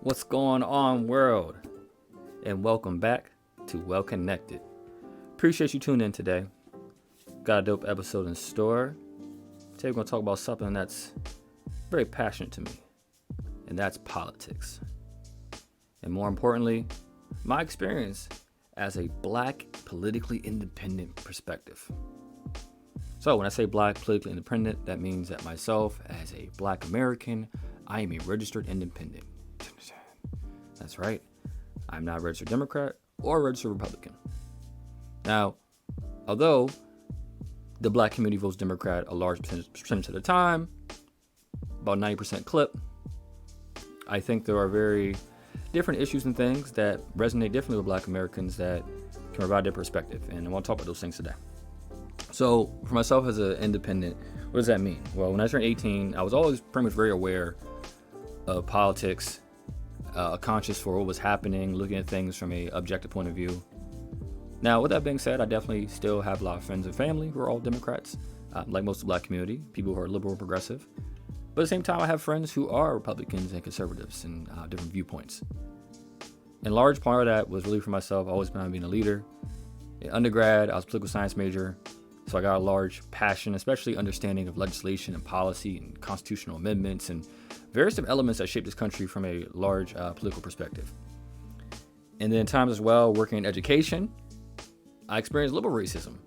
What's going on, world? And welcome back to Well Connected. Appreciate you tuning in today. Got a dope episode in store. Today we're going to talk about something that's very passionate to me, and that's politics. And more importantly, my experience as a black, politically independent perspective. So when I say black, politically independent, that means that myself, as a black American, I am a registered independent. That's right. I'm not a registered Democrat or a registered Republican. Now, although the black community votes Democrat a large percentage of the time, about 90% clip, I think there are very different issues and things that resonate differently with black Americans that can provide their perspective. And I want to talk about those things today. So for myself as an independent, what does that mean? Well, when I turned 18, I was always pretty much very aware of politics, conscious for what was happening, looking at things from a objective point of view. Now, with that being said, I definitely still have a lot of friends and family who are all Democrats, like most of the black community, people who are liberal and progressive. But at the same time, I have friends who are Republicans and conservatives and different viewpoints. And large part of that was really for myself. I've always been on being a leader. In undergrad, I was a political science major, so I got a large passion, especially understanding of legislation and policy and constitutional amendments and various different elements that shape this country from a large political perspective. And then times as well, working in education, I experienced liberal racism,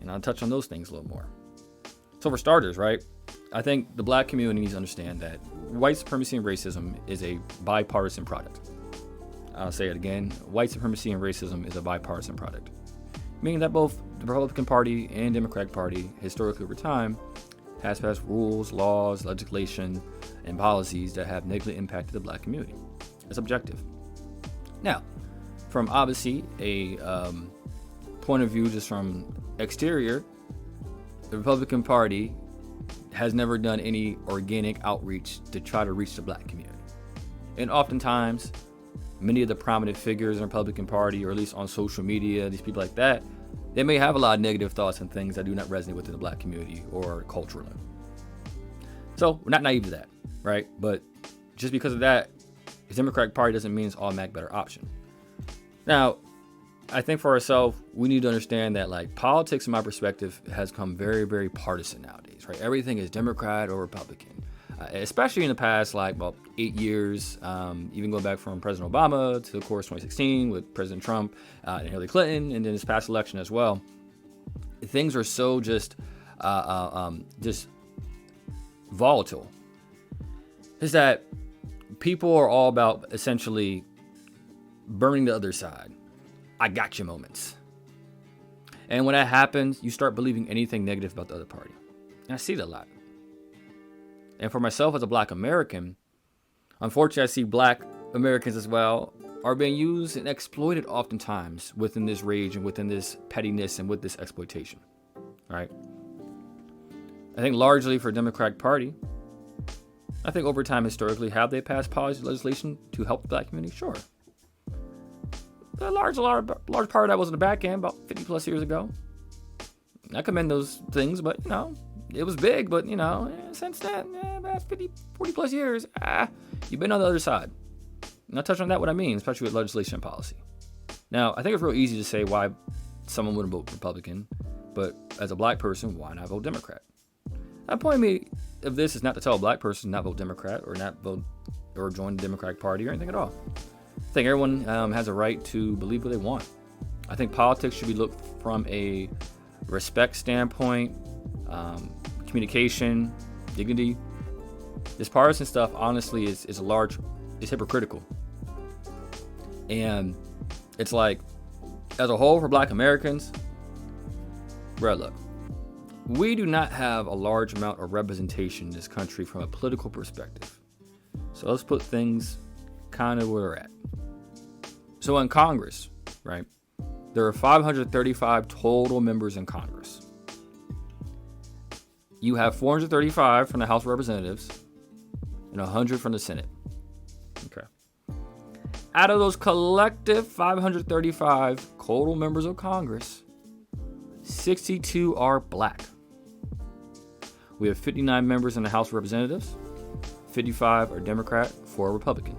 and I'll touch on those things a little more. So for starters, right, I think the black community needs to understand that white supremacy and racism is a bipartisan product. I'll say it again, white supremacy and racism is a bipartisan product, meaning that both the Republican Party and Democratic Party, historically over time, has passed rules, laws, legislation, and policies that have negatively impacted the black community. It's objective. Now, from obviously a point of view just from exterior, the Republican Party has never done any organic outreach to try to reach the black community. And oftentimes, many of the prominent figures in the Republican Party, or at least on social media, these people like that, they may have a lot of negative thoughts and things that do not resonate within the black community or culturally. So we're not naive to that, right? But just because of that, the Democratic Party doesn't mean it's automatic better option. Now, I think for ourselves, we need to understand that like politics, in my perspective, has become very, very partisan nowadays, right? Everything is Democrat or Republican, especially in the past, like about 8 years, even going back from President Obama to, of course, 2016 with President Trump and Hillary Clinton, and then this past election as well. Things are so just volatile. Is that people are all about essentially burning the other side. I got you moments. And when that happens, you start believing anything negative about the other party. And I see that a lot. And for myself as a black American, unfortunately, I see black Americans as well are being used and exploited oftentimes within this rage and within this pettiness and with this exploitation, right? I think largely for Democratic Party, I think over time historically, have they passed policy legislation to help the black community? Sure. But a large part of that was in the back end about 50 plus years ago. I commend those things, but it was big, but since then, past 50, 40 plus years, you've been on the other side. And I'll touch on that, what I mean, especially with legislation and policy. Now, I think it's real easy to say why someone wouldn't vote Republican, but as a black person, why not vote Democrat? The point of me of this is not to tell a black person not vote Democrat or not vote or join the Democratic Party or anything at all. I think everyone has a right to believe what they want. I think politics should be looked from a respect standpoint, communication, dignity. This partisan stuff, honestly, is hypocritical. And it's like, as a whole, for black Americans, bro, look, we do not have a large amount of representation in this country from a political perspective. So let's put things kind of where they're at. So in Congress, right, there are 535 total members in Congress. You have 435 from the House of Representatives and 100 from the Senate. Okay. Out of those collective 535 total members of Congress, 62 are black. We have 59 members in the House of Representatives, 55 are Democrat, 4 are Republican.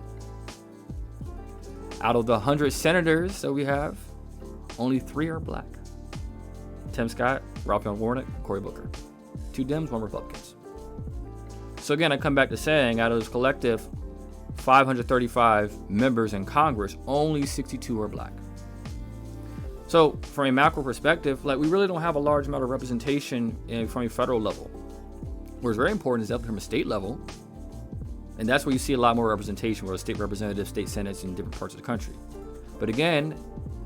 Out of the 100 senators that we have, only 3 are black. Tim Scott, Raphael Warnock, Cory Booker. 2 Dems, 1 Republicans. So again, I come back to saying out of this collective 535 members in Congress, only 62 are black. So from a macro perspective, like, we really don't have a large amount of representation from a federal level. What's very important is definitely from a state level. And that's where you see a lot more representation, where state representatives, state senates in different parts of the country. But again,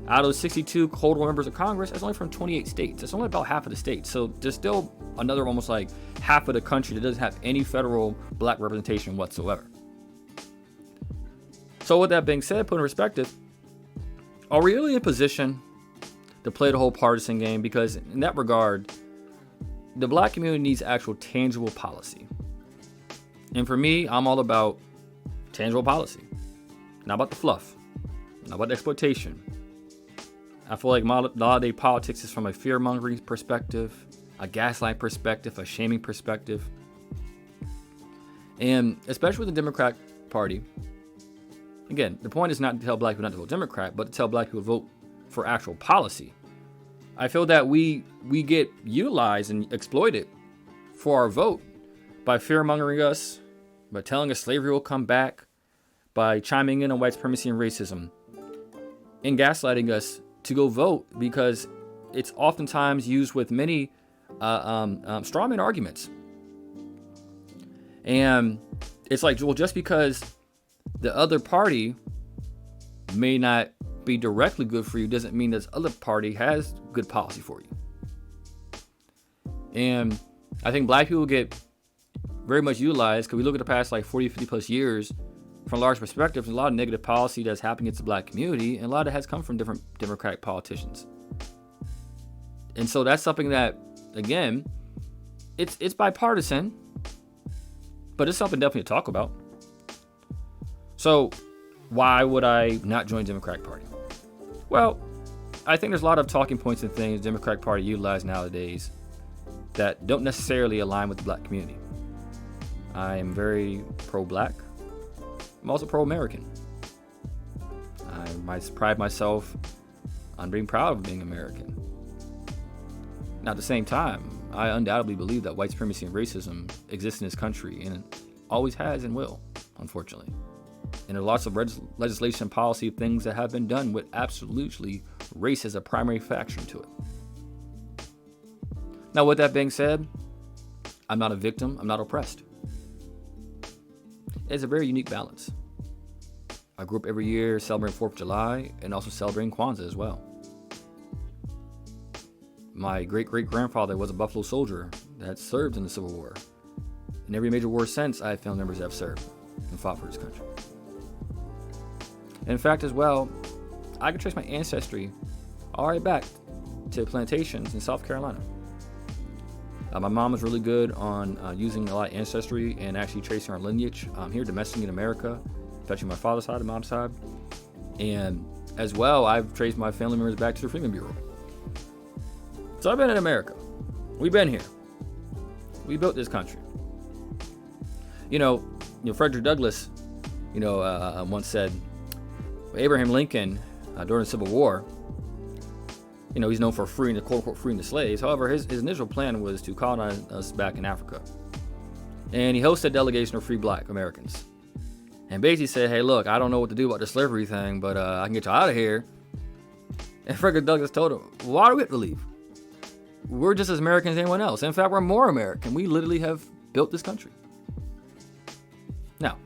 out of the 62 total members of Congress, that's only from 28 states. That's only about half of the states. So there's still another almost like half of the country that doesn't have any federal black representation whatsoever. So with that being said, put in perspective, are we really in a position to play the whole partisan game? Because in that regard, the black community needs actual tangible policy. And for me, I'm all about tangible policy. Not about the fluff. Not about the exploitation. I feel like modern-day politics is from a fear-mongering perspective, a gaslight perspective, a shaming perspective. And especially with the Democratic Party, again, the point is not to tell black people not to vote Democrat, but to tell black people to vote for actual policy. I feel that we get utilized and exploited for our vote by fear-mongering us, by telling us slavery will come back, by chiming in on white supremacy and racism, and gaslighting us to go vote, because it's oftentimes used with many strawman arguments. And it's like, well, just because the other party may not be directly good for you doesn't mean this other party has good policy for you. And I think black people get very much utilized because we look at the past like 40, 50 plus years from a large perspective. There's a lot of negative policy that's happening against the black community, and a lot of it has come from different Democratic politicians. And so that's something that, again, it's bipartisan, but it's something definitely to talk about. So why would I not join the Democratic Party? Well, I think there's a lot of talking points and things the Democratic Party utilizes nowadays that don't necessarily align with the black community. I am very pro-black. I'm also pro-American. I pride myself on being proud of being American. Now, at the same time, I undoubtedly believe that white supremacy and racism exist in this country, and it always has and will, unfortunately. And there are lots of legislation and policy things that have been done with absolutely race as a primary factor to it. Now, with that being said, I'm not a victim. I'm not oppressed. It's a very unique balance. I grew up every year celebrating 4th of July and also celebrating Kwanzaa as well. My great-great-grandfather was a Buffalo soldier that served in the Civil War. In every major war since, I have family members that have served and fought for this country. In fact, as well, I can trace my ancestry all right back to plantations in South Carolina. My mom was really good on using a lot of ancestry and actually tracing our lineage here domestically in America, especially my father's side and mom's side. And as well, I've traced my family members back to the Freedmen Bureau. So I've been in America. We've been here. We built this country. You know, Frederick Douglass, once said, Abraham Lincoln, during the Civil War, he's known for freeing the quote-unquote freeing the slaves. However, his initial plan was to colonize us back in Africa. And he hosted a delegation of free black Americans. And basically said, hey, look, I don't know what to do about the slavery thing, but I can get you out of here. And Frederick Douglass told him, why do we have to leave? We're just as American as anyone else. In fact, we're more American. We literally have built this country. Now,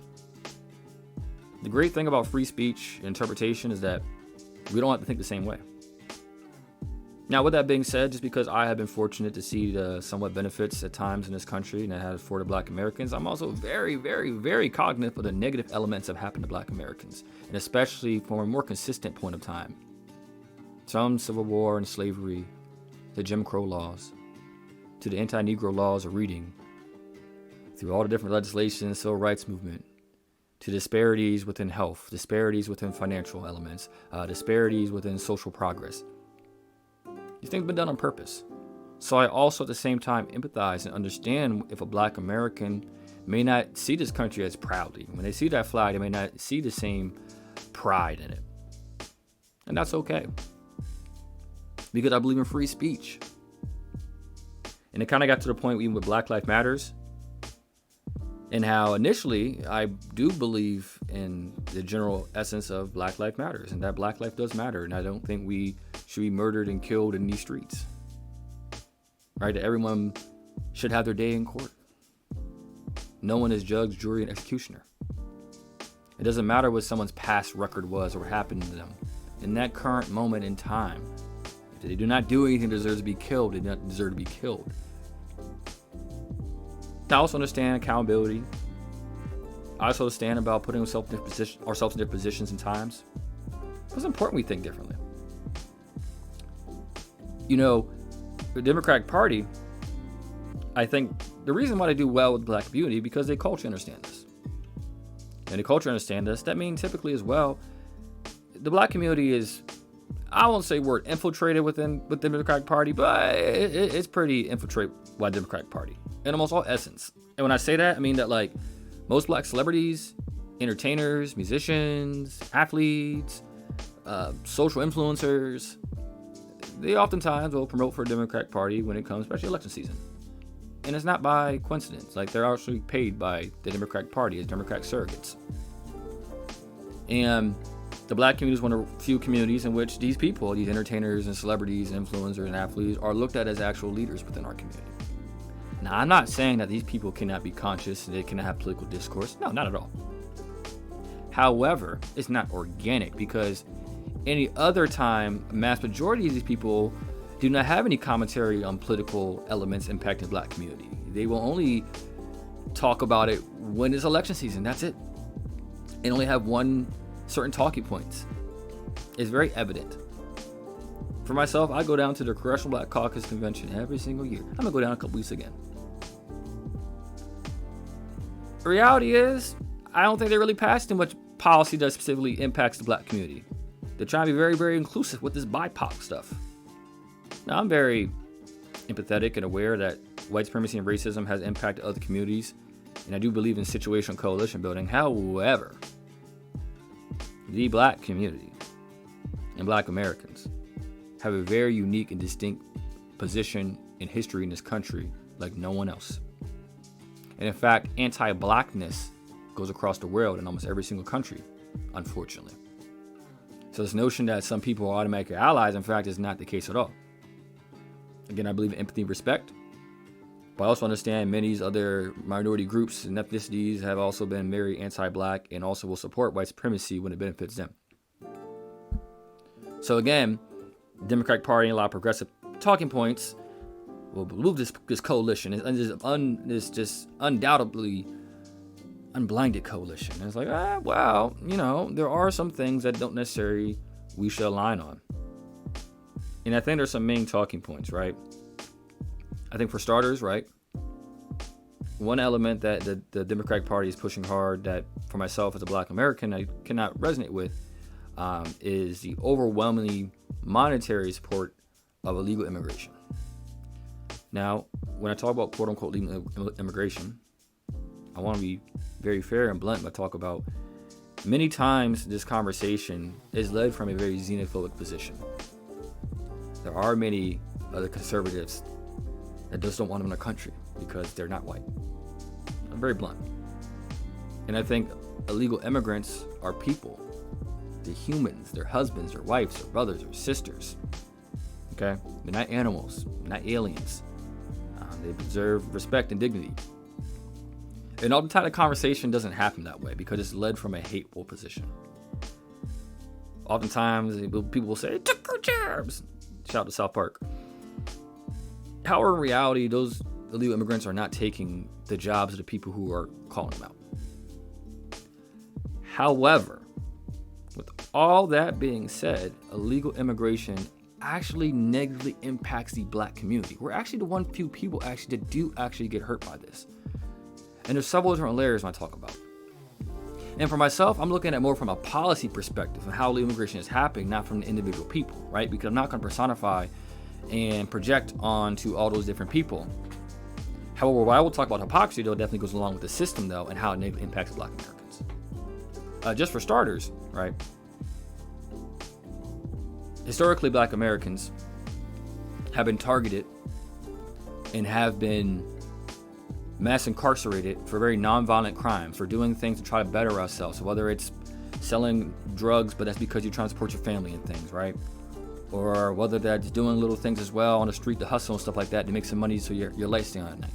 the great thing about free speech and interpretation is that we don't have to think the same way. Now, with that being said, just because I have been fortunate to see the somewhat benefits at times in this country and that has afforded black Americans, I'm also very, very, very cognizant of the negative elements that have happened to black Americans, and especially from a more consistent point of time. From Civil War and slavery, the Jim Crow laws, to the anti-Negro laws of reading, through all the different legislation and civil rights movement, to disparities within health, disparities within financial elements, disparities within social progress. These things have been done on purpose. So I also at the same time empathize and understand if a black American may not see this country as proudly. When they see that flag, they may not see the same pride in it. And that's okay. Because I believe in free speech. And it kind of got to the point even with Black Lives Matters, and how initially I do believe in the general essence of Black Lives Matters, and that Black life does matter. And I don't think we should be murdered and killed in these streets. Right? That everyone should have their day in court. No one is judge, jury, and executioner. It doesn't matter what someone's past record was or what happened to them. In that current moment in time, if they do not do anything that deserves to be killed, they do not deserve to be killed. I also understand accountability. I also understand about putting ourselves in different positions and times. It's important we think differently. You know, the Democratic Party, I think the reason why they do well with the Black community because they culturally understand this. And the culture understand this. That means typically as well, the Black community is, I won't say word infiltrated within the Democratic Party, but it's pretty infiltrated by the Democratic Party in almost all essence. And when I say that, I mean that like most Black celebrities, entertainers, musicians, athletes, social influencers, they oftentimes will promote for the Democratic Party when it comes, especially election season. And it's not by coincidence. Like they're actually paid by the Democratic Party as Democratic surrogates. And the Black community is one of the few communities in which these people, these entertainers and celebrities, and influencers and athletes are looked at as actual leaders within our community. Now, I'm not saying that these people cannot be conscious and they cannot have political discourse. No, not at all. However, it's not organic because any other time, a mass majority of these people do not have any commentary on political elements impacting the Black community. They will only talk about it when it's election season. That's it. And only have one certain talking points. It's very evident. For myself, I go down to the Congressional Black Caucus Convention every single year. I'm going to go down a couple weeks again. The reality is, I don't think they really pass too much policy that specifically impacts the Black community. They're trying to be very, very inclusive with this BIPOC stuff. Now, I'm very empathetic and aware that white supremacy and racism has impacted other communities, and I do believe in situational coalition building. However, the Black community and Black Americans have a very unique and distinct position in history in this country like no one else. And in fact, anti-Blackness goes across the world in almost every single country, unfortunately. So this notion that some people are automatic allies, in fact, is not the case at all. Again, I believe in empathy and respect, but I also understand many other minority groups and ethnicities have also been very anti-Black and also will support white supremacy when it benefits them. So again, the Democratic Party and a lot of progressive talking points will move this coalition. It's just undoubtedly unblinded coalition. And it's like, well, you know, there are some things that don't necessarily we should align on. And I think there's some main talking points, right? I think for starters, right, one element that the Democratic Party is pushing hard that for myself as a Black American I cannot resonate with is the overwhelmingly monetary support of illegal immigration. Now, when I talk about quote-unquote legal immigration, I want to be very fair and blunt, but talk about many times this conversation is led from a very xenophobic position. There are many other conservatives that just don't want them in their country because they're not white. I'm very blunt. And I think illegal immigrants are people. They're humans. They're husbands, their wives, their brothers, their sisters. Okay? They're not animals, not aliens. They deserve respect and dignity. And all the time the conversation doesn't happen that way because it's led from a hateful position. Oftentimes people will say, "Took our jobs." Shout out to South Park. However, in reality, those illegal immigrants are not taking the jobs of the people who are calling them out. However, with all that being said, illegal immigration actually negatively impacts the Black community. We're actually the few people that do get hurt by this. And there's several different layers when I talk about it. And for myself, I'm looking at more from a policy perspective and how illegal immigration is happening, not from the individual people, right? Because I'm not going to personify and project onto all those different people. However, what I will talk about hypocrisy, though, definitely goes along with the system, though, and how it negatively impacts Black Americans. Just for starters, right? historically, Black Americans have been targeted and have been mass incarcerated for very nonviolent crimes, for doing things to try to better ourselves. So whether it's selling drugs, but that's because you're trying to support your family and things, right? Or whether that's doing little things as well on the street to hustle and stuff like that to make some money so your lights stay on at night,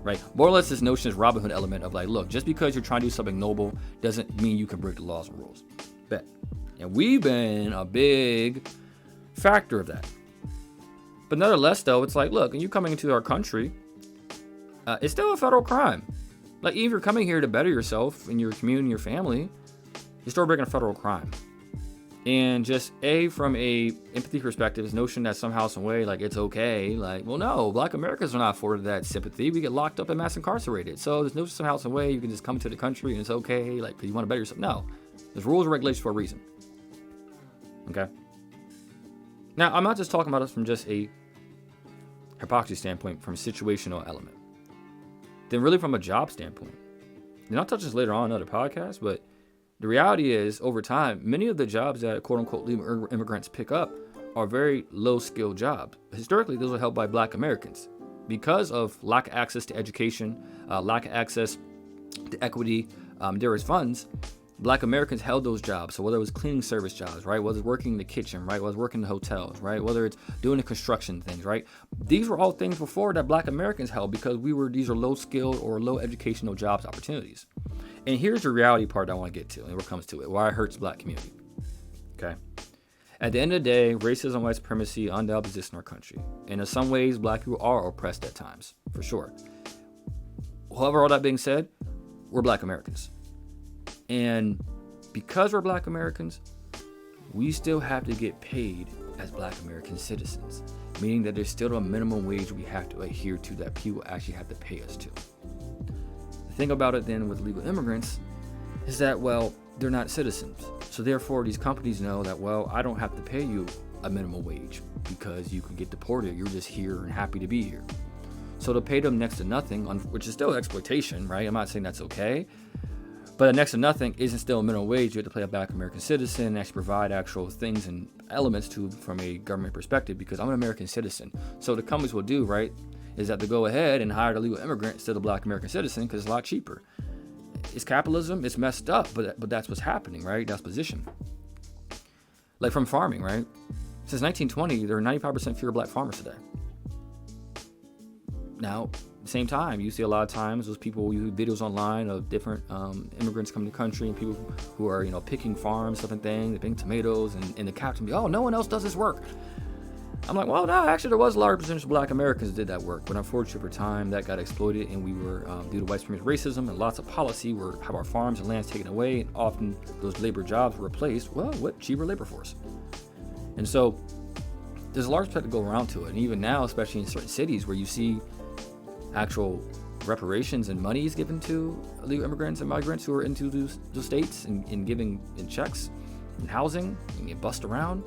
right? More or less this notion is Robin Hood element of like, look, just because you're trying to do something noble doesn't mean you can break the laws and rules. Bet. And we've been a big factor of that. But nonetheless, though, it's like, look, when you coming into our country, it's still a federal crime. Like, even if you're coming here to better yourself in your community, your family, you're still breaking a federal crime. And just from a empathy perspective, this notion that somehow, some way, like, it's okay. Like, well, no, Black Americans are not afforded that sympathy. We get locked up and mass incarcerated. So there's no somehow, some way you can just come to the country and it's okay, like, because you want to better yourself. No, there's rules and regulations for a reason. Okay? Now, I'm not just talking about this from just a hypocrisy standpoint, from a situational element. Then really from a job standpoint. And I'll touch this later on in other podcasts, but the reality is, over time, many of the jobs that quote-unquote legal immigrants pick up are very low-skilled jobs. Historically, those are held by Black Americans. Because of lack of access to education, lack of access to equity, there is funds, Black Americans held those jobs. So whether it was cleaning service jobs, right? Whether it's working in the kitchen, right? Whether it's working in the hotels, right? Whether it's doing the construction things, right? These were all things before that Black Americans held because these are low skilled or low educational jobs opportunities. And here's the reality part I want to get to, and where it comes to it, why it hurts the Black community. Okay. At the end of the day, racism, white supremacy, undoubtedly exists in our country. And in some ways, Black people are oppressed at times, for sure. However, all that being said, we're Black Americans. And because we're Black Americans, we still have to get paid as Black American citizens, meaning that there's still a minimum wage we have to adhere to that people actually have to pay us to. The thing about it then with legal immigrants is that, well, they're not citizens. So therefore, these companies know that, well, I don't have to pay you a minimum wage because you can get deported. You're just here and happy to be here. So to pay them next to nothing, which is still exploitation, right? I'm not saying that's okay. But next to nothing isn't still a minimum wage. You have to play a Black American citizen and actually provide actual things and elements from a government perspective because I'm an American citizen. So the companies will do, right, is that they go ahead and hire the legal immigrant instead of the Black American citizen because it's a lot cheaper. It's capitalism. It's messed up, but that's what's happening, right? That's position. Like from farming, right? Since 1920, there are 95% fewer Black farmers today. Now, at the same time, you see a lot of times those people, you see videos online of different immigrants coming to the country and people who are, picking farms, stuff and things, they're picking tomatoes, and the captain be, oh, no one else does this work. I'm like, well, no, actually, there was a large percentage of Black Americans that did that work, but unfortunately, for time, that got exploited, and we were, due to white supremacy racism and lots of policy, have our farms and lands taken away, and often those labor jobs were replaced, well, with cheaper labor force. And so, there's a large perspective to go around to it, and even now, especially in certain cities where you see actual reparations and monies given to illegal immigrants and migrants who are into those states and giving in checks and housing and get bussed around.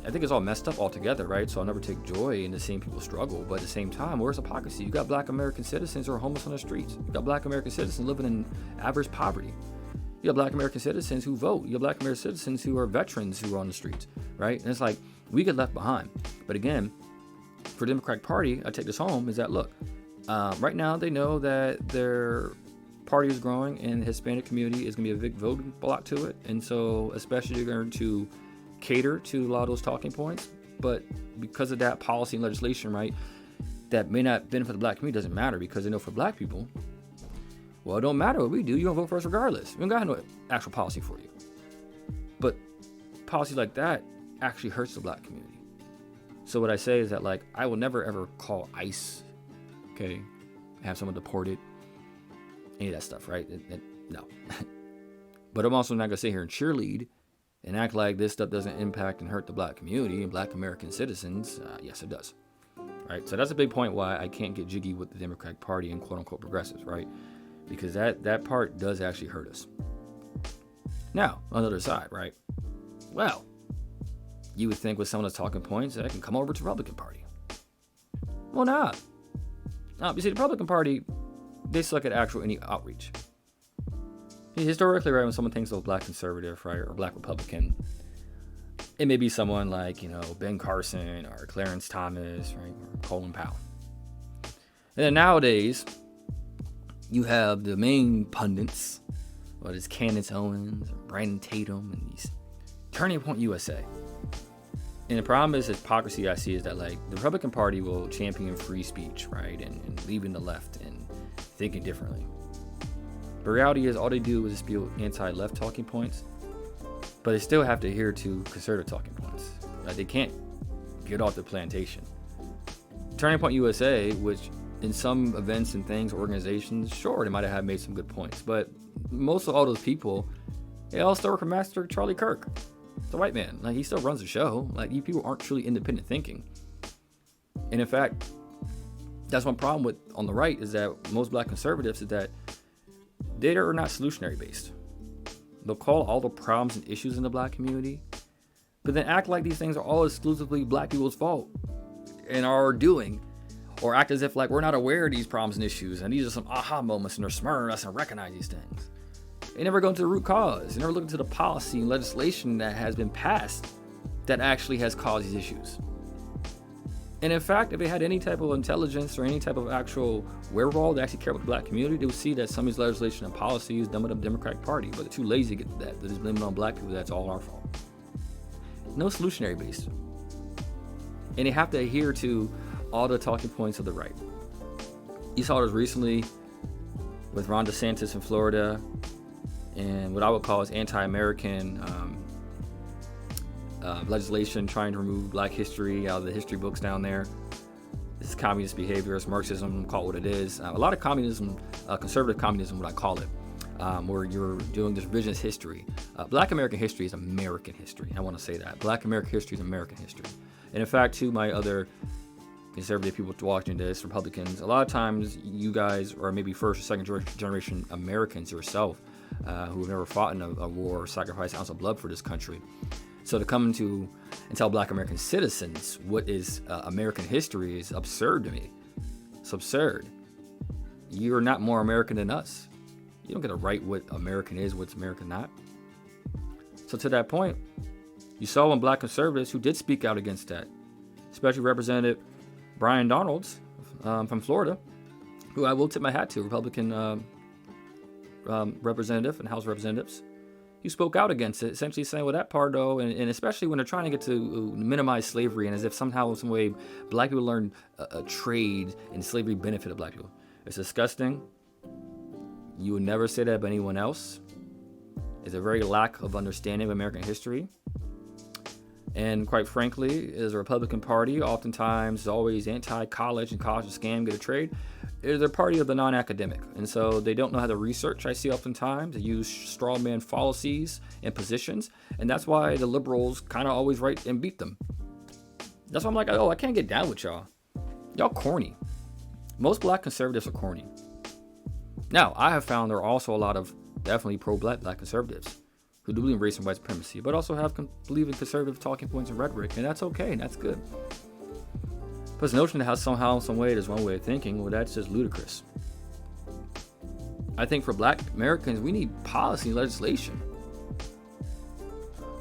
I think it's all messed up altogether, right? So I'll never take joy in seeing people struggle. But at the same time, where's hypocrisy? You got Black American citizens who are homeless on the streets. You got Black American citizens living in average poverty. You got Black American citizens who vote. You got Black American citizens who are veterans who are on the streets, right? And it's like, we get left behind. But again, for the Democratic Party, I take this home, is that, look, right now they know that their party is growing and the Hispanic community is going to be a big voting block to it. And so especially they're going to cater to a lot of those talking points. But because of that policy and legislation, right, that may not benefit the Black community, doesn't matter because they know for Black people, well, it don't matter what we do. You're going to vote for us regardless. We don't got no actual policy for you. But policy like that actually hurts the Black community. So what I say is that, like, I will never ever call ICE, okay, have someone deported, any of that stuff, right? No. But I'm also not going to sit here and cheerlead and act like this stuff doesn't impact and hurt the Black community and Black American citizens. Yes, it does. Right? So that's a big point why I can't get jiggy with the Democratic Party and quote-unquote progressives, right? Because that part does actually hurt us. Now, on the other side, right? Well, you would think with some of the talking points that I can come over to the Republican Party. Well, not. You see, the Republican Party, they suck at any outreach. Historically, right, when someone thinks of Black conservative, right, or Black Republican, It may be someone like, Ben Carson or Clarence Thomas, right, or Colin Powell. And then nowadays, you have the main pundits, whether it's Candace Owens or Brandon Tatum, and these Turning Point USA. And the problem is, the hypocrisy I see is that, like, the Republican Party will champion free speech, right, and leaving the left and thinking differently. But reality is, all they do is spew anti-left talking points, but they still have to adhere to conservative talking points. Like, they can't get off the plantation. Turning Point USA, which in some events and things, organizations, sure, they might have made some good points, but most of all those people, they all still work for Master Charlie Kirk. The white man. Like, he still runs the show. Like, you people aren't truly independent thinking. And in fact, that's one problem with on the right, is that most black conservatives is that they are not solutionary based. They'll call all the problems and issues in the black community, but then act like these things are all exclusively black people's fault and are doing, or act as if like we're not aware of these problems and issues and these are some aha moments and they're smart enough and recognize these things. They never go into the root cause. They never look into the policy and legislation that has been passed that actually has caused these issues. And in fact, if they had any type of intelligence or any type of actual wherewithal to actually care about the black community, they would see that some of these legislation and policies done by the Democratic Party, but they're too lazy to get to that. They're just blaming it on black people. That's all our fault. No solutionary based. And they have to adhere to all the talking points of the right. You saw this recently with Ron DeSantis in Florida, and what I would call is anti-American legislation trying to remove black history out of the history books down there. This is communist behavior, it's Marxism, call it what it is. A lot of communism, conservative communism, what I call it, where you're doing this revisionist history. Black American history is American history. I want to say that. Black American history is American history. And in fact, to my other conservative people watching this, Republicans, a lot of times you guys are maybe first or second generation Americans yourself, who have never fought in a war or sacrificed an ounce of blood for this country. So to come to and tell black American citizens what is American history is absurd to me. It's absurd. You're not more American than us. You don't get to write what American is, what's American not. So to that point, you saw when black conservatives who did speak out against that, especially Representative Brian Donalds from Florida, who I will tip my hat to, Republican representative and House of Representatives. He spoke out against it, essentially saying, well, that part, though, and especially when they're trying to get to minimize slavery, and as if somehow, some way, black people learn a trade and slavery benefited black people. It's disgusting. You would never say that about anyone else. It's a very lack of understanding of American history. And quite frankly, as a Republican Party, oftentimes is always anti-college and college is a scam, get a trade. They're a party of the non-academic. And so they don't know how to research, I see oftentimes. They use straw man fallacies and positions. And that's why the liberals kind of always right and beat them. That's why I'm like, oh, I can't get down with y'all. Y'all corny. Most black conservatives are corny. Now, I have found there are also a lot of definitely pro-black black conservatives who do believe in race and white supremacy, but also believe in conservative talking points and rhetoric, and that's okay, and that's good. But the notion that somehow, some way, there's one way of thinking, well, that's just ludicrous. I think for black Americans, we need policy and legislation.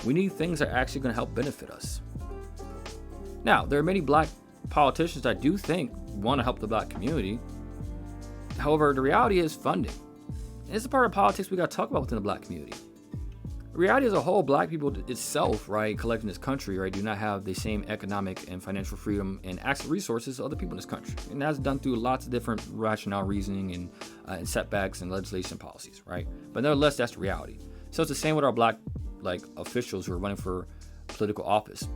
We need things that are actually going to help benefit us. Now, there are many black politicians that I do think want to help the black community. However, the reality is funding. And it's a part of politics we got to talk about within the black community. The reality as a whole, black people itself, right, collecting this country, right, do not have the same economic and financial freedom and access to resources as other people in this country. And that's done through lots of different rationale, reasoning, and setbacks and legislation policies, right? But nevertheless, that's the reality. So it's the same with our black, like, officials who are running for political office.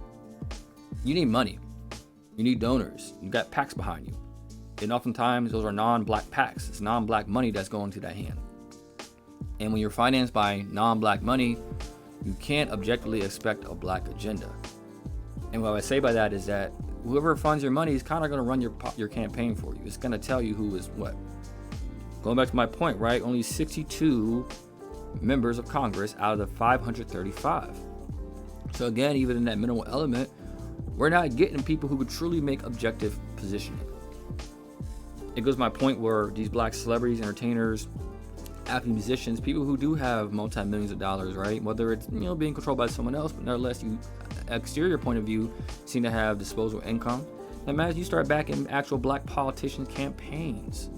You need money. You need donors. You got PACs behind you. And oftentimes, those are non-black PACs. It's non-black money that's going to that hand. And when you're financed by non-black money, you can't objectively expect a black agenda. And what I say by that is that whoever funds your money is kind of going to run your campaign for you. It's going to tell you who is what. Going back to my point, right? Only 62 members of Congress out of the 535. So again, even in that minimal element, we're not getting people who would truly make objective positioning. It goes to my point where these black celebrities, entertainers, athletes, musicians, people who do have multi-millions of dollars, right? Whether it's, being controlled by someone else, but nevertheless, you, exterior point of view, seem to have disposable income. Now imagine you start backing actual black politicians' campaigns,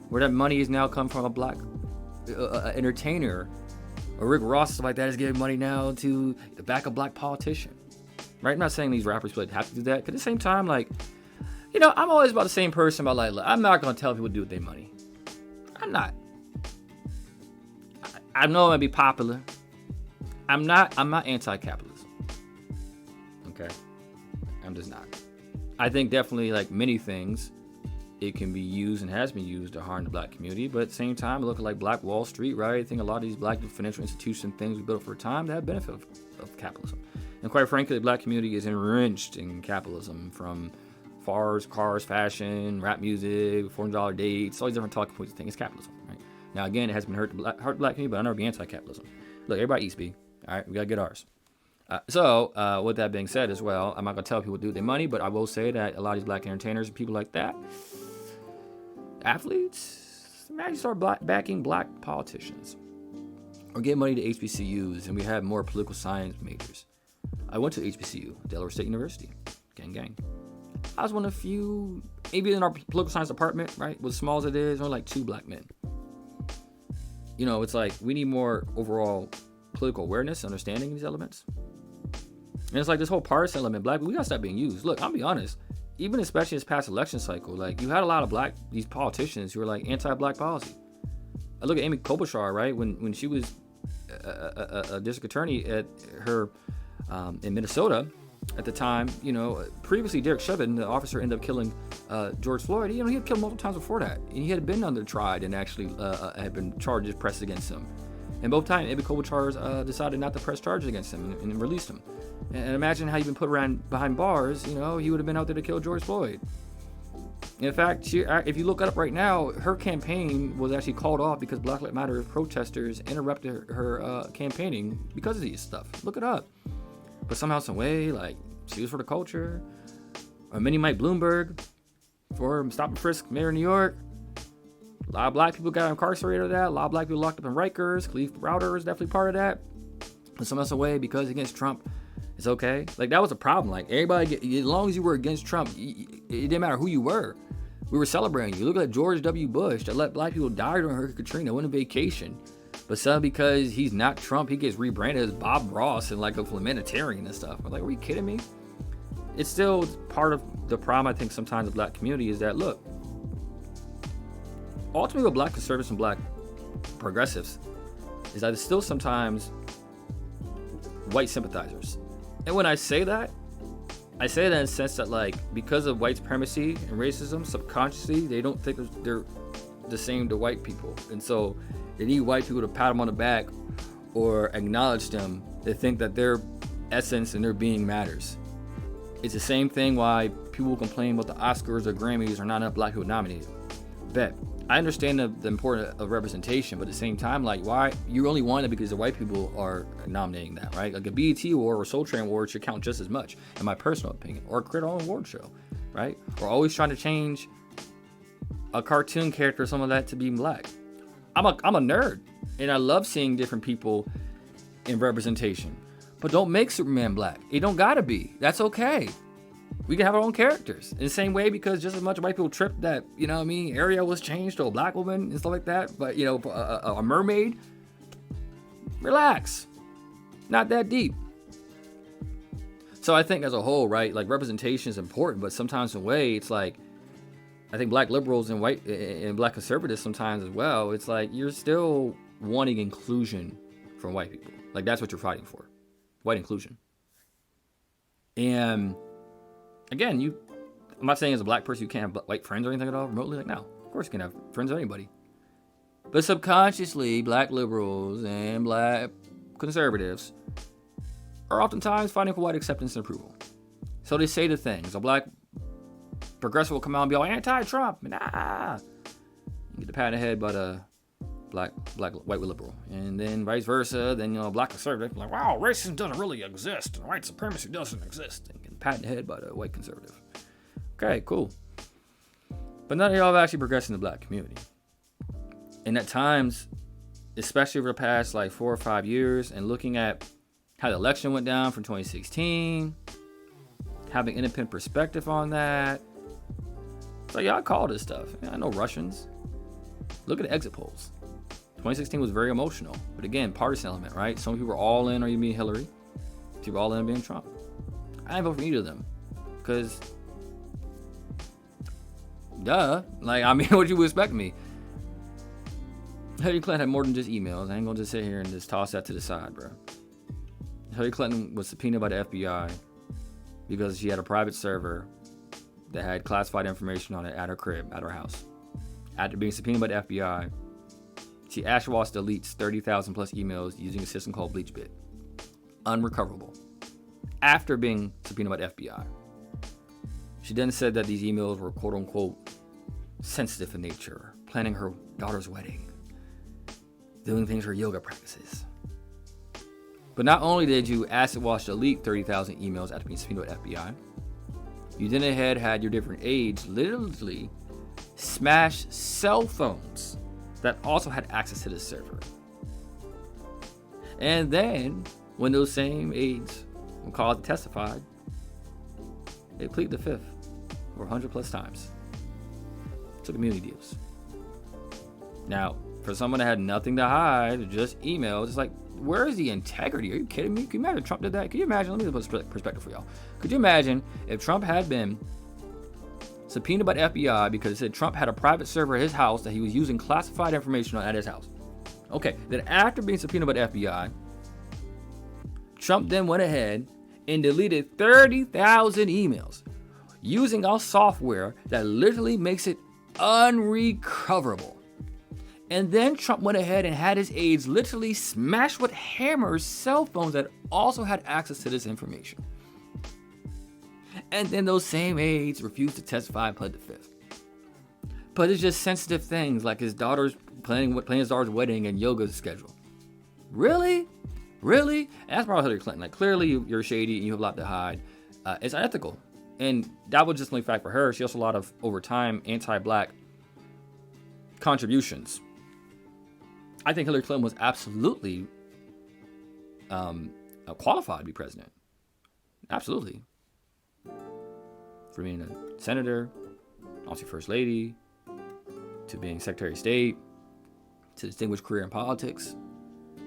where that money is now come from a black entertainer, or Rick Ross, stuff like that, is giving money now to back a black politician, right? I'm not saying these rappers would have to do that, but at the same time, like, I'm always about the same person, about like, I'm not going to tell people what to do with their money. I'm not. I know I'm going to be popular. I'm not anti-capitalism. Okay? I'm just not. I think definitely, like many things, it can be used and has been used to harm the black community, but at the same time, look like Black Wall Street, right? I think a lot of these black financial institutions, things we built for a time, that have benefit of capitalism. And quite frankly, the black community is enriched in capitalism, from cars, fashion, rap music, $400 dates, all these different talking points. Thing is capitalism, right? Now, again, it has been hurt the black community, but I'll never be anti-capitalism. Look, everybody eats, B. All right, we gotta get ours. So, with that being said as well, I'm not gonna tell people what to do with their money, but I will say that a lot of these black entertainers and people like that, athletes, imagine start backing black politicians or get money to HBCUs, and we have more political science majors. I went to HBCU, Delaware State University, gang. I was one of the few, maybe in our political science department, right, as small as it is, only like 2 black men. It's like we need more overall political awareness, understanding these elements. And it's like this whole partisan element, black, we gotta stop being used. Look, I'll be honest, even especially this past election cycle, like you had a lot of these politicians who were like anti-black policy. I look at Amy Klobuchar, right, when she was a district attorney at her in Minnesota at the time, previously Derek Chauvin, the officer, ended up killing George Floyd. He had killed multiple times before that, and he had been tried and actually had been charges pressed against him. And both times, Amy Klobuchar decided not to press charges against him and released him. And imagine how you've been put around behind bars, he would have been out there to kill George Floyd. In fact, if you look it up right now, her campaign was actually called off because Black Lives Matter protesters interrupted her campaigning because of these stuff. Look it up. But somehow, some way, like, she was for the culture. Or Minnie Mike Bloomberg for stop and frisk, mayor of New York. A lot of black people got incarcerated of that. A lot of black people locked up in Rikers. Khalif Browder is definitely part of that. But somehow, some way, because against Trump, it's okay. Like, that was a problem. Like, everybody, as long as you were against Trump, it didn't matter who you were. We were celebrating you. Look at George W. Bush that let black people die during Hurricane Katrina, went on vacation. But suddenly, because he's not Trump, he gets rebranded as Bob Ross and like a humanitarian and stuff. I'm like, are you kidding me? It's still part of the problem, I think, sometimes the black community is that, look, ultimately with black conservatives and black progressives is that it's still sometimes white sympathizers. And when I say that in the sense that, like, because of white supremacy and racism, subconsciously, they don't think they're the same to white people. And so they need white people to pat them on the back or acknowledge them. They think that their essence and their being matters. It's the same thing why people complain about the Oscars or Grammys are not enough black people nominated. Bet. I understand the importance of representation, but at the same time, like, why you only want it because the white people are nominating that, right? Like a BET award or Soul Train award should count just as much, in my personal opinion, or create our own award show, right? Or always trying to change a cartoon character or some of that to be black. I'm a nerd, and I love seeing different people in representation, but don't make Superman black. It don't gotta be. That's okay. We can have our own characters. In the same way, because just as much white people tripped that, Ariel was changed to a black woman and stuff like that, but, a mermaid, relax. Not that deep. So I think as a whole, right, like, representation is important, but sometimes in a way, it's like, I think black liberals and white and black conservatives sometimes as well, it's like you're still wanting inclusion from white people. Like, that's what you're fighting for. White inclusion. And again, I'm not saying as a black person you can't have white friends or anything at all remotely. Like, no, of course you can have friends with anybody. But subconsciously, black liberals and black conservatives are oftentimes fighting for white acceptance and approval. So they say the things. A black progressive will come out and be all anti-Trump. Nah. You get the pat on the head by the black white liberal. And then vice versa. Then, black conservative, like, wow, racism doesn't really exist. And white supremacy doesn't exist. And get pat in the head by the white conservative. Okay, cool. But none of y'all have actually progressed in the black community. And at times, especially over the past like 4 or 5 years, and looking at how the election went down from 2016, having independent perspective on that. So yeah, I call this stuff. I know Russians. Look at the exit polls. 2016 was very emotional, but again, partisan element, right? Some people were all in on you being Hillary, people were all in on being Trump. I didn't vote for either of them, because, duh. Like, I mean, what you would expect me? Hillary Clinton had more than just emails. I ain't gonna just sit here and just toss that to the side, bro. Hillary Clinton was subpoenaed by the FBI because she had a private server that had classified information on it at her crib, at her house. After being subpoenaed by the FBI, she ashwashed deletes 30,000 plus emails using a system called BleachBit. Unrecoverable. After being subpoenaed by the FBI. She then said that these emails were quote unquote sensitive in nature, planning her daughter's wedding, doing things for yoga practices. But not only did you acid wash delete 30,000 emails after being subpoenaed by the FBI, you then ahead had your different aides literally smash cell phones that also had access to the server. And then, when those same aides were called to testify, they plead the fifth over 100 plus times. Took immunity deals. Now, for someone that had nothing to hide, just emails, it's like, where is the integrity? Are you kidding me? Can you imagine if Trump did that? Can you imagine? Let me put perspective for y'all. Could you imagine if Trump had been subpoenaed by the FBI because it said Trump had a private server at his house that he was using classified information on at his house? Okay, then after being subpoenaed by the FBI, Trump then went ahead and deleted 30,000 emails using our software that literally makes it unrecoverable. And then Trump went ahead and had his aides literally smash with hammers cell phones that also had access to this information. And then those same aides refused to testify and pled the fifth. But it's just sensitive things like his daughter's planning his daughter's wedding and yoga schedule. Really? Really? And that's probably Hillary Clinton. Like, clearly you're shady and you have a lot to hide. It's unethical. And that was just only fact for her. She also had a lot of, over time, anti-black contributions. I think Hillary Clinton was absolutely qualified to be president. Absolutely. From being a senator, also first lady, to being Secretary of State, to distinguished career in politics.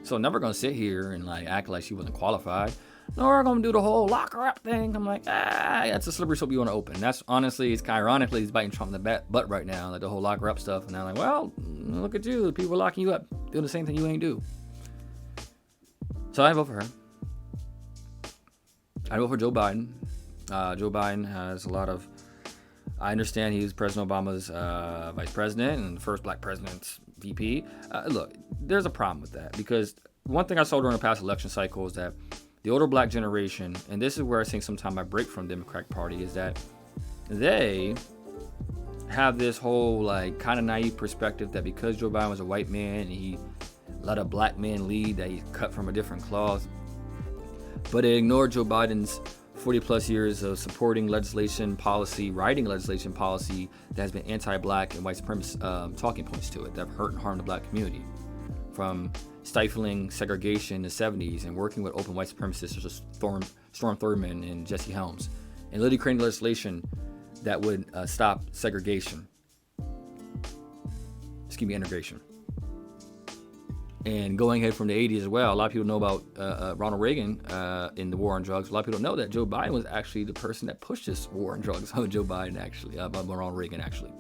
So I'm never going to sit here and like act like she wasn't qualified. No, we're going to do the whole lock her up thing. I'm like, that's a slippery slope you want to open. That's honestly, it's kind of ironically, he's biting Trump in the butt right now, like the whole lock her up stuff. And I'm like, well, look at you. People are locking you up, doing the same thing you ain't do. So I vote for her. I vote for Joe Biden. Joe Biden has a lot of, I understand he was President Obama's vice president and the first black president's VP. Look, there's a problem with that because one thing I saw during the past election cycle is that the older black generation, and this is where I think sometimes I break from the Democratic Party, is that they have this whole like kind of naive perspective that because Joe Biden was a white man and he let a black man lead, that he's cut from a different cloth. But they ignored Joe Biden's 40 plus years of supporting legislation policy, writing legislation policy that has been anti-black and white supremacist talking points to it that have hurt and harmed the black community. From stifling segregation in the 70s and working with open white supremacists such as Storm Thurmond and Jesse Helms, and literally creating legislation that would stop segregation. Integration. And going ahead from the 80s as well, a lot of people know about Ronald Reagan in the war on drugs. A lot of people don't know that Joe Biden was actually the person that pushed this war on drugs. Joe Biden actually, Ronald Reagan actually.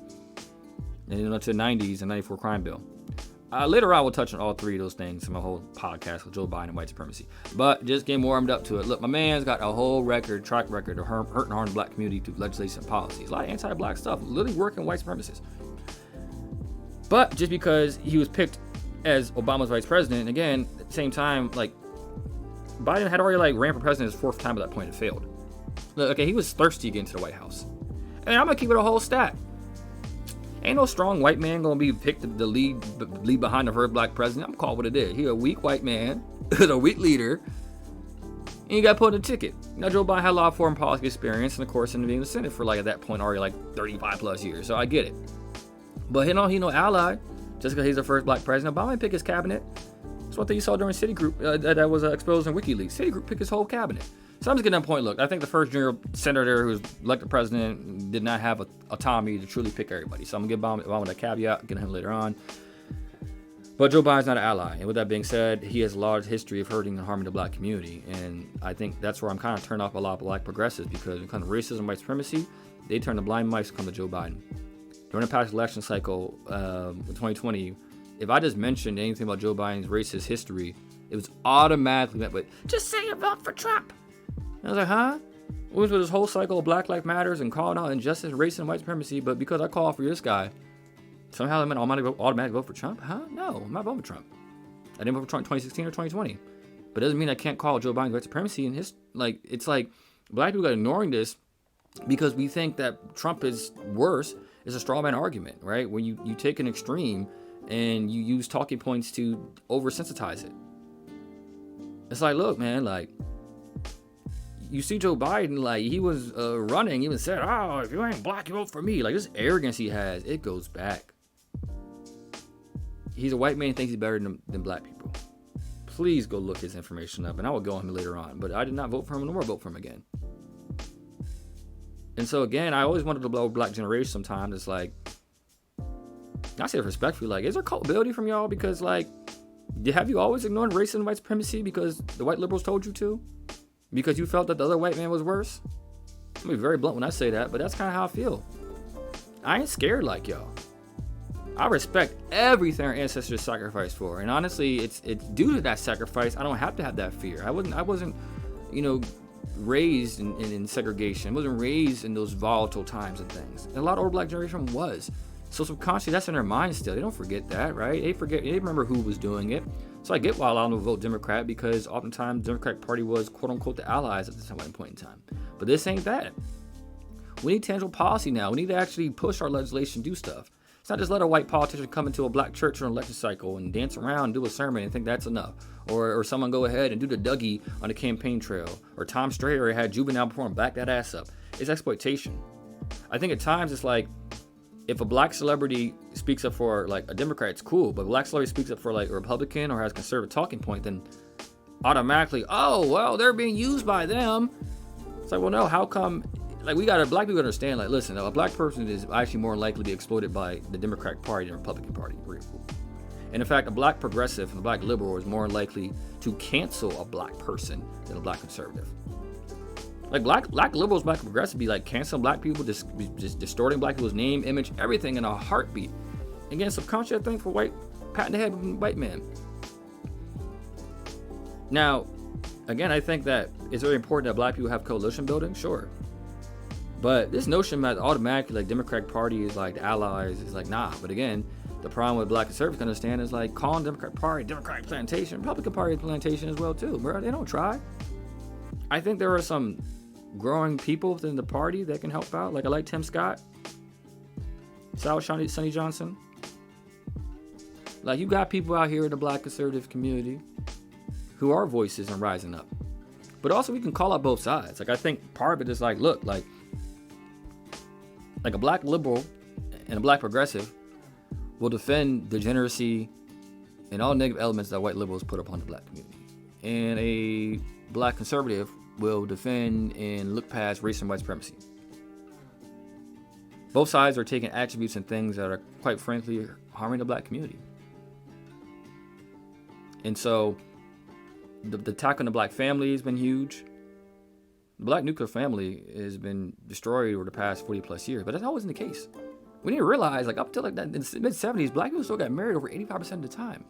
And then up to the 90s and 94 crime bill. Later on, we'll touch on all three of those things in my whole podcast with Joe Biden and white supremacy. But just getting warmed up to it. Look, my man's got a whole track record of hurt and harm the black community through legislation and policies. A lot of anti-black stuff, literally working white supremacists. But just because he was picked as Obama's vice president, and again, at the same time, like, Biden had already, like, ran for president his fourth time at that point and failed. Look, okay, he was thirsty to get into the White House. And I'm gonna keep it a whole stat. Ain't no strong white man gonna be picked to lead behind the first black president. I'm gonna call it what it is. He a weak white man, a weak leader, and you got put in a ticket. Now, Joe Biden had a lot of foreign policy experience, and of course, in being in the Senate for, like, at that point, already, like, 35 plus years. So I get it. But he no ally. Just because he's the first black president, Obama didn't pick his cabinet. That's one thing you saw during Citigroup that was exposed in WikiLeaks. Citigroup picked his whole cabinet. So I'm just getting that point. Look, I think the first junior senator who was elected president did not have autonomy to truly pick everybody. So I'm going to give Obama that caveat, get him later on. But Joe Biden's not an ally. And with that being said, he has a large history of hurting and harming the black community. And I think that's where I'm kind of turned off a lot of black progressives, because when it comes to racism, white supremacy, they turn the blind mice to come to Joe Biden. During the past election cycle, in 2020, if I just mentioned anything about Joe Biden's racist history, it was automatically met with, just say you vote for Trump. And I was like, huh? We went through this whole cycle of Black Lives Matters and calling out injustice, racism, and white supremacy, but because I call for this guy, somehow I'm going to automatically vote for Trump? Huh? No, I'm not voting for Trump. I didn't vote for Trump in 2016 or 2020. But it doesn't mean I can't call Joe Biden white supremacy. And it's like black people are ignoring this because we think that Trump is worse. It's a straw man argument, right? When you take an extreme and you use talking points to oversensitize it. It's like, look, man, like, you see Joe Biden, like, he was running, he even said, oh, if you ain't black, you vote for me. Like, this arrogance he has, it goes back. He's a white man, thinks he's better than black people. Please go look his information up, and I will go on him later on. But I did not vote for him, nor vote for him again. And so, again, I always wanted to blow black generation sometimes. It's like, I say it respectfully, like, is there culpability from y'all? Because, like, have you always ignored racism and white supremacy because the white liberals told you to? Because you felt that the other white man was worse? I'm be very blunt when I say that, but that's kind of how I feel. I ain't scared like y'all. I respect everything our ancestors sacrificed for, and honestly, it's due to that sacrifice I don't have to have that fear. I wasn't, raised in segregation. I wasn't raised in those volatile times and things. And a lot of older black generation was. So subconsciously, that's in their mind still. They don't forget that, right? They remember who was doing it. So I get why a lot of them vote Democrat, because oftentimes the Democratic Party was quote unquote the allies at this point in time. But this ain't that. We need tangible policy now. We need to actually push our legislation, do stuff. It's not just let a white politician come into a black church or an election cycle and dance around and do a sermon and think that's enough. Or someone go ahead and do the Dougie on the campaign trail. Or Tom Strayer had Juvenile perform, back that ass up. It's exploitation. I think at times it's like, if a black celebrity speaks up for like a Democrat, it's cool. But a black celebrity speaks up for like a Republican or has a conservative talking point, then automatically, oh, well, they're being used by them. It's like, well, no, how come? Like, black people understand, like, listen, a black person is actually more likely to be exploited by the Democratic Party than the Republican Party. And in fact, a black progressive and a black liberal is more likely to cancel a black person than a black conservative. Like, black liberals, black progressives be like canceling black people, just distorting black people's name, image, everything in a heartbeat. Again, subconscious, I think, for patting the head of a white man. Now, again, I think that it's very important that black people have coalition building, sure. But this notion that automatically, like, Democratic Party is like the allies is like, nah. But again, the problem with black conservatives can understand is like calling Democratic Party Democratic plantation, Republican Party plantation as well too, bro. They don't try. I think there are some growing people within the party that can help out. Like, I like Tim Scott, Sonny Johnson. Like, you got people out here in the black conservative community who are voices and rising up. But also, we can call out both sides. Like, I think part of it is like, look, like a black liberal and a black progressive will defend degeneracy and all negative elements that white liberals put upon the black community. And a black conservative will defend and look past race and white supremacy. Both sides are taking attributes and things that are, quite frankly, harming the black community. And so, the attack on the black family has been huge. The black nuclear family has been destroyed over the past 40 plus years, but that's always the case. We need to realize, like, up till like that in the mid-70s, black people still got married over 85% of the time.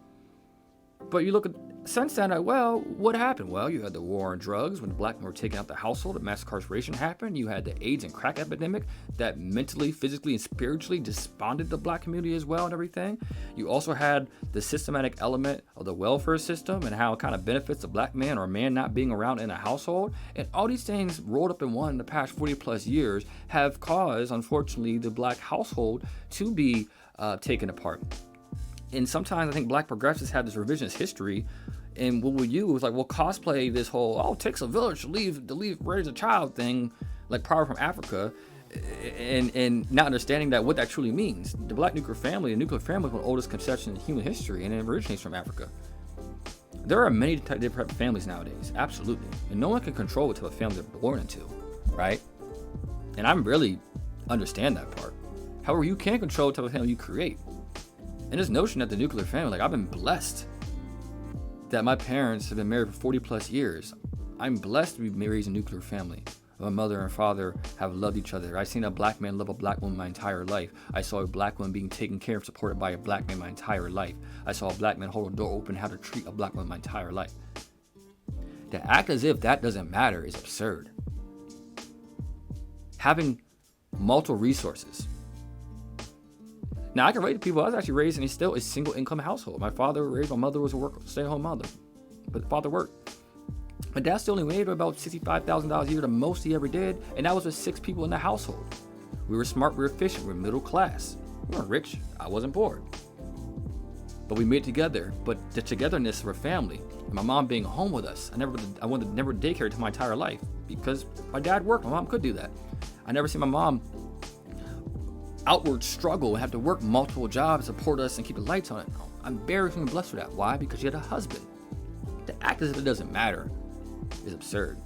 But you look at since then, like, well, what happened? Well, you had the war on drugs when the black men were taking out the household, and mass incarceration happened. You had the AIDS and crack epidemic that mentally, physically, and spiritually desponded the black community as well and everything. You also had the systematic element of the welfare system and how it kind of benefits the black man or a man not being around in a household. And all these things rolled up in one in the past 40 plus years have caused, unfortunately, the black household to be taken apart. And sometimes I think black progressives have this revisionist history, and what we use, like, we'll cosplay this whole, it takes a village to raise a child thing, like Power from Africa, and not understanding that what that truly means. The black nuclear family, is one of the oldest conceptions in human history, and it originates from Africa. There are many different families nowadays, absolutely, and no one can control what type of family they're born into, right? And I really understand that part. However, you can control what type of family you create. And this notion that the nuclear family, like, I've been blessed that my parents have been married for 40 plus years. I'm blessed to be raised in a nuclear family. My mother and father have loved each other. I've seen a black man love a black woman my entire life. I saw a black woman being taken care of, supported by a black man my entire life. I saw a black man hold a door open, how to treat a black woman my entire life. To act as if that doesn't matter is absurd. Having multiple resources. Now, I can relate to people. I was actually raised in a single income household. My mother was a stay-at-home mother, but father worked. My dad still only made about $65,000 a year, the most he ever did, and that was with 6 people in the household. We were smart, we were efficient, we were middle class. We weren't rich, I wasn't poor. But we made it together. But the togetherness of our family, and my mom being home with us, I wanted never daycare to my entire life because my dad worked. My mom could do that. I never seen my mom outward struggle and have to work multiple jobs, support us, and keep the lights on. I'm very blessed for that. Why? Because she had a husband. To act as if it doesn't matter is absurd.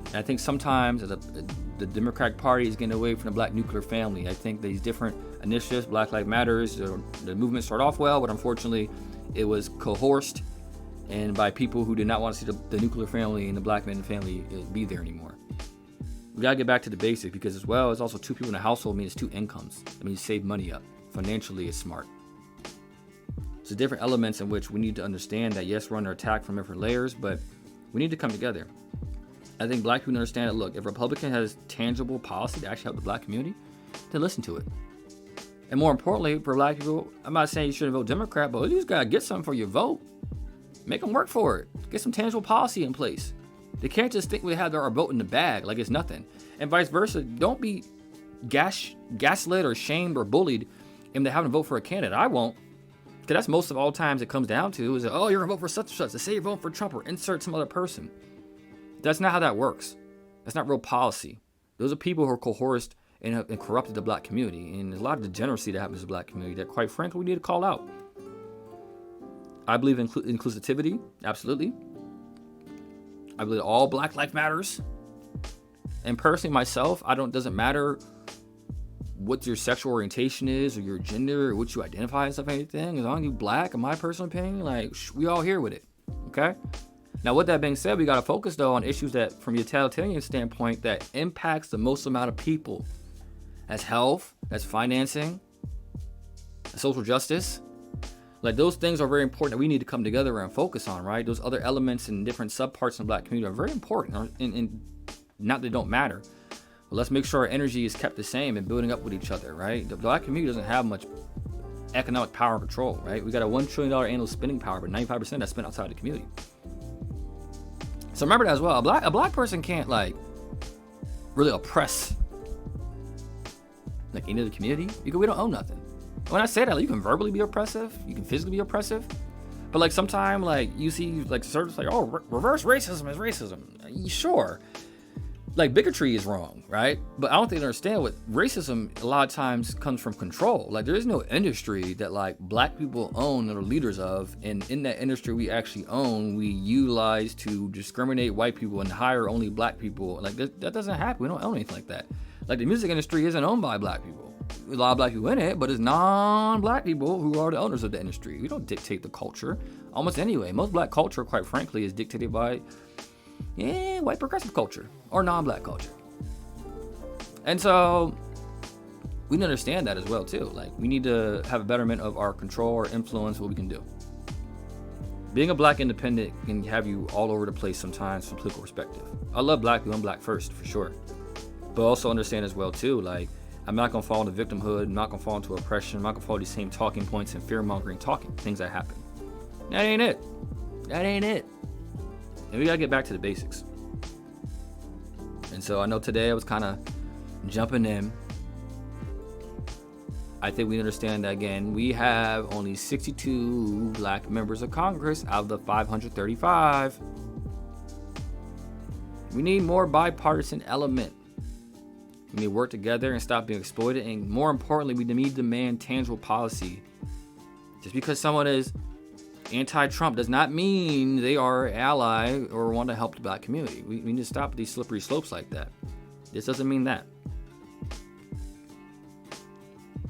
And I think sometimes the Democratic Party is getting away from the black nuclear family. I think these different initiatives, Black Lives Matters, the movement started off well, but unfortunately it was coerced and by people who did not want to see the nuclear family and the black man family be there anymore. We gotta get back to the basics, because as well as also 2 people in a household means 2 incomes. That means save money up. Financially, it's smart. So different elements in which we need to understand that yes, we're under attack from different layers, but we need to come together. I think black people understand that, look, if a Republican has tangible policy to actually help the black community, then listen to it. And more importantly, for black people, I'm not saying you shouldn't vote Democrat, but you just gotta get something for your vote. Make them work for it. Get some tangible policy in place. They can't just think we have our vote in the bag like it's nothing. And vice versa, don't be gaslit or shamed or bullied into having to vote for a candidate. I won't. Because that's most of all times it comes down to is, oh, you're going to vote for such and such. They say you're voting for Trump or insert some other person. That's not how that works. That's not real policy. Those are people who are coerced and corrupted the black community. And there's a lot of degeneracy that happens in the black community that, quite frankly, we need to call out. I believe in inclusivity, absolutely. I believe all Black life matters. And personally, myself, doesn't matter what your sexual orientation is or your gender or what you identify as, stuff, anything. As long as you black, in my personal opinion, like, we all here with it. Okay? Now, with that being said, we got to focus, though, on issues that, from a utilitarian standpoint, that impacts the most amount of people. That's health, that's financing, that's social justice. Like, those things are very important that we need to come together and focus on, right? Those other elements and different subparts in the black community are very important, and not that they don't matter. But let's make sure our energy is kept the same and building up with each other, right? The black community doesn't have much economic power and control, right? We got a $1 trillion annual spending power, but 95% that's spent outside the community. So remember that as well. A black person can't, like, really oppress, like, any of the community, because we don't own nothing. When I say that, like, you can verbally be oppressive, you can physically be oppressive, but, like, sometimes, like, you see, like, certain, like, oh, reverse racism is racism. Sure. Like, bigotry is wrong, right? But I don't think they understand what racism a lot of times comes from control. Like, there is no industry that, like, black people own and are leaders of, and in that industry we actually own, we utilize to discriminate white people and hire only black people. Like, that doesn't happen. We don't own anything like that. Like, the music industry isn't owned by black people. There's a lot of black people in it, but it's non-black people who are the owners of the industry. We don't dictate the culture, almost anyway. Most black culture, quite frankly, is dictated by white progressive culture or non-black culture. And so we need to understand that as well too. Like, we need to have a betterment of our control or influence, what we can do. Being a black independent can have you all over the place sometimes from political perspective. I love black people, I'm black first for sure. But also understand as well too, like, I'm not gonna fall into victimhood, I'm not gonna fall into oppression, I'm not gonna follow these same talking points and fear-mongering things that happen. That ain't it. And we gotta get back to the basics. And so I know today I was kind of jumping in. I think we understand that, again, we have only 62 black members of Congress out of the 535. We need more bipartisan element. We need to work together and stop being exploited. And more importantly, we need to demand tangible policy. Just because someone is anti-Trump does not mean they are an ally or want to help the black community. We need to stop these slippery slopes like that. This doesn't mean that.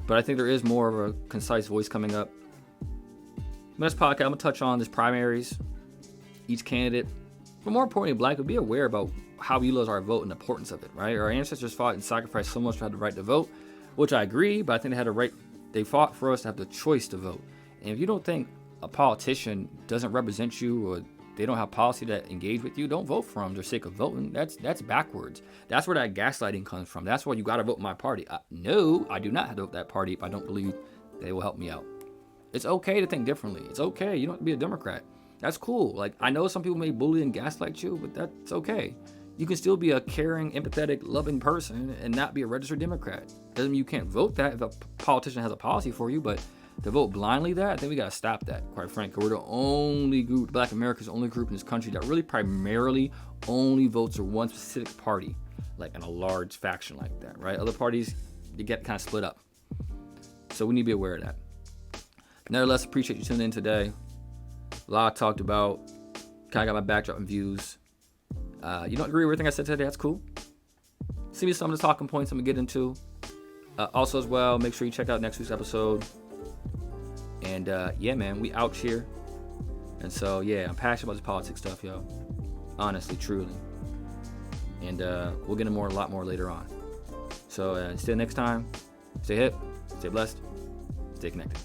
But I think there is more of a concise voice coming up. In this podcast, I'm going to touch on this primaries, each candidate. But more importantly, black people, be aware about how we use our vote and the importance of it, right? Our ancestors fought and sacrificed so much to have the right to vote, which I agree, but I think they had a right. They fought for us to have the choice to vote. And if you don't think a politician doesn't represent you or they don't have policy that engage with you, don't vote for them for the sake of voting. That's backwards. That's where that gaslighting comes from. That's why you got to vote my party. No, I do not have to vote that party if I don't believe they will help me out. It's okay to think differently. It's okay. You don't have to be a Democrat. That's cool. Like, I know some people may bully and gaslight you, but that's okay. You can still be a caring, empathetic, loving person and not be a registered Democrat. Doesn't mean you can't vote that if a politician has a policy for you, but to vote blindly that, I think we got to stop that, quite frankly. We're the only group, Black America's the only group in this country that really primarily only votes for one specific party, like in a large faction like that, right? Other parties, they get kind of split up. So we need to be aware of that. Nevertheless, appreciate you tuning in today. A lot talked about, kind of got my backdrop and views. You don't agree with everything I said today, that's cool. See me some of the talking points I'm going to get into. Also as well, make sure you check out next week's episode. And yeah, man, we out here. And so, yeah, I'm passionate about this politics stuff, yo. Honestly, truly. And we'll get into a lot more later on. So until next time, stay hip, stay blessed, stay connected.